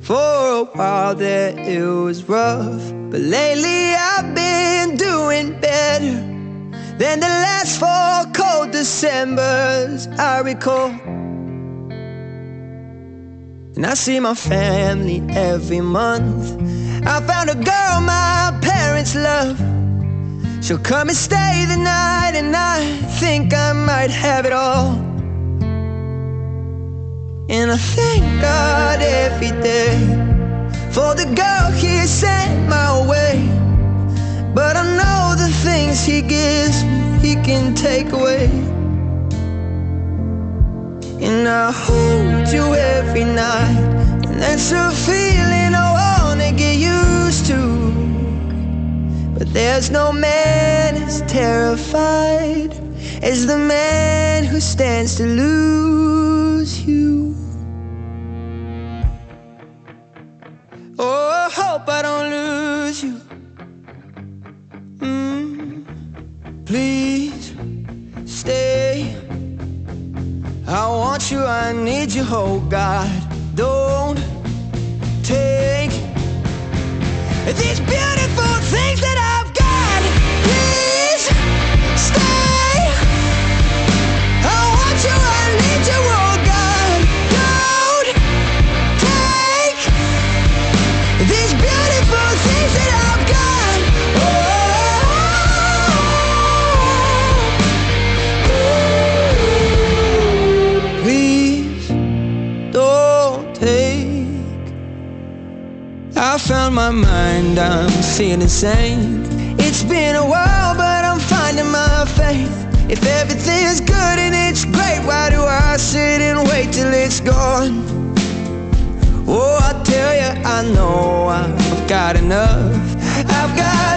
For a while there it was rough, but lately I've been doing better than the last 4 cold Decembers I recall. And I see my family every month. I found a girl my parents love. She'll come and stay the night, and I think I might have it all. And I thank God every day for the girl He sent my way. But I know the things He gives me, He can take away. And I hold you every night, and that's a feeling I wanna get used to. But there's no man as terrified as the man who stands to lose you. Oh, I hope I don't lose you. Please stay. I want you, I need you, oh God. Don't take these beautiful things that I've got. Please stay. I want you, I need you, oh God. Don't take these beautiful things that I've got. Please don't take. I found my mind, I'm feeling insane. It's been a while, but I'm finding my faith. If everything's good and it's great, why do I sit and wait till it's gone? Oh, I tell you, I know I've got enough. I've got